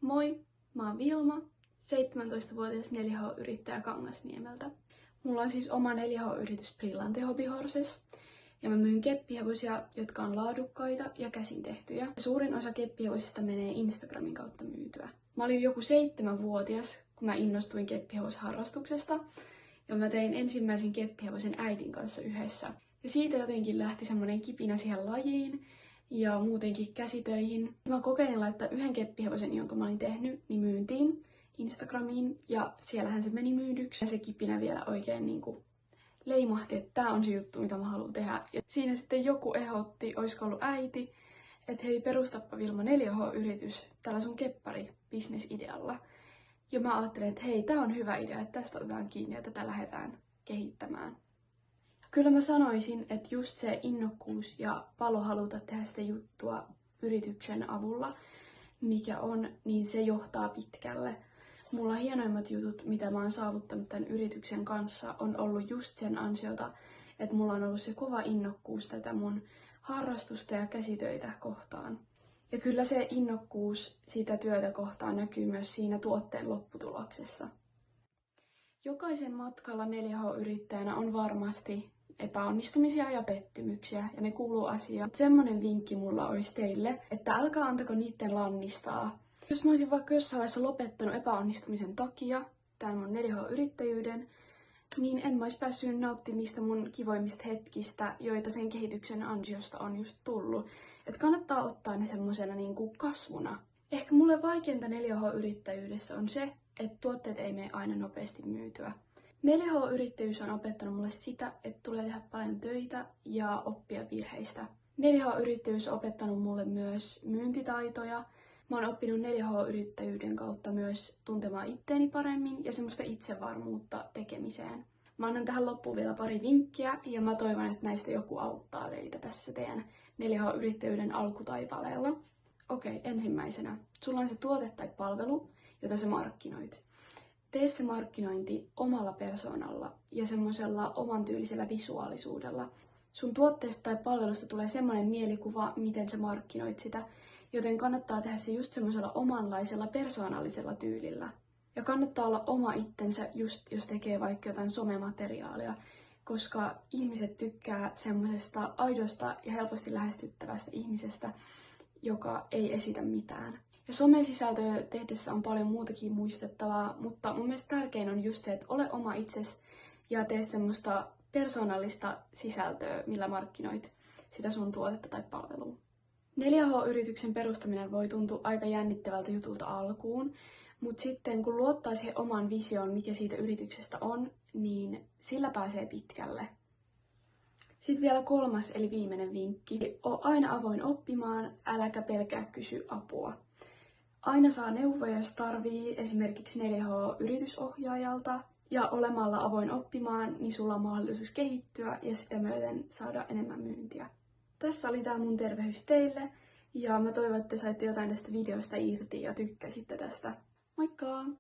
Moi, mä oon Vilma, 17-vuotias 4H-yrittäjä Kangasniemeltä. Mulla on siis oma 4H-yritys Brillante Hobby Horses ja mä myyn keppihevosia, jotka on laadukkaita ja käsin tehtyjä. Suurin osa keppihevosista menee Instagramin kautta myytyä. Mä olin joku 7-vuotias, kun mä innostuin keppihevosharrastuksesta ja mä tein ensimmäisen keppihevosen äitin kanssa yhdessä. Ja siitä jotenkin lähti semmonen kipinä siihen lajiin ja muutenkin käsitöihin. Mä kokeilin laittaa yhden keppihevosen, jonka mä olin tehnyt, niin myyntiin Instagramiin ja siellähän se meni myydyksi. Ja se kipinä vielä oikein leimahti, että tää on se juttu, mitä mä haluan tehdä. Ja siinä sitten joku ehdotti, oisko ollut äiti, että hei, perustappa Vilma 4H-yritys tällä sun keppari-bisnesidealla. Ja mä ajattelin, että hei, tää on hyvä idea, että tästä otetaan kiinni ja tätä lähdetään kehittämään. Kyllä mä sanoisin, että just se innokkuus ja palo haluta tehdä sitä juttua yrityksen avulla, mikä on, niin se johtaa pitkälle. Mulla hienoimmat jutut, mitä mä oon saavuttanut tämän yrityksen kanssa, on ollut just sen ansiota, että mulla on ollut se kova innokkuus tätä mun harrastusta ja käsitöitä kohtaan. Ja kyllä se innokkuus siitä työtä kohtaan näkyy myös siinä tuotteen lopputuloksessa. Jokaisen matkalla 4H-yrittäjänä on varmasti epäonnistumisia ja pettymyksiä, ja ne kuuluu asiaan. Semmonen vinkki mulla olisi teille, että älkää antako niitten lannistaa. Jos mä olisin vaikka jossain vaiheessa lopettanut epäonnistumisen takia tämän mun 4H-yrittäjyyden, niin en mä olisi päässyt nauttimaan niistä mun kivoimmista hetkistä, joita sen kehityksen ansiosta on just tullut. Et kannattaa ottaa ne semmosena kasvuna. Ehkä mulle vaikeinta 4H-yrittäjyydessä on se, että tuotteet ei mene aina nopeasti myytyä. 4H-yrittäjyys on opettanut mulle sitä, että tulee tehdä paljon töitä ja oppia virheistä. 4H-yrittäjyys on opettanut mulle myös myyntitaitoja. Mä oon oppinut 4H-yrittäjyyden kautta myös tuntemaan itteeni paremmin ja semmoista itsevarmuutta tekemiseen. Mä annan tähän loppuun vielä pari vinkkiä ja mä toivon, että näistä joku auttaa teitä tässä teidän 4H-yrittäjyyden alkutaipaleella. Okei, ensimmäisenä. Sulla on se tuote tai palvelu, jota sä markkinoit. Tee se markkinointi omalla persoonalla ja semmoisella oman tyylisellä visuaalisuudella. Sun tuotteesta tai palvelusta tulee semmoinen mielikuva, miten sä markkinoit sitä, joten kannattaa tehdä se just semmoisella omanlaisella persoonallisella tyylillä. Ja kannattaa olla oma itsensä just jos tekee vaikka jotain somemateriaalia, koska ihmiset tykkää semmoisesta aidosta ja helposti lähestyttävästä ihmisestä, joka ei esitä mitään. Ja somesisältöjä tehdessä on paljon muutakin muistettavaa, mutta mun mielestä tärkein on just se, että ole oma itsesi ja tee semmoista persoonallista sisältöä, millä markkinoit sitä sun tuotetta tai palvelua. 4H-yrityksen perustaminen voi tuntua aika jännittävältä jutulta alkuun, mutta sitten kun luottaa siihen omaan visioon, mikä siitä yrityksestä on, niin sillä pääsee pitkälle. Sitten vielä kolmas eli viimeinen vinkki. Oo aina avoin oppimaan, äläkä pelkää kysy apua. Aina saa neuvoja, jos tarvii, esimerkiksi 4H-yritysohjaajalta. Ja olemalla avoin oppimaan, niin sulla on mahdollisuus kehittyä ja sitä myöten saada enemmän myyntiä. Tässä oli tää mun tervehdys teille. Ja mä toivon, että saitte jotain tästä videosta irti ja tykkäsitte tästä. Moikka!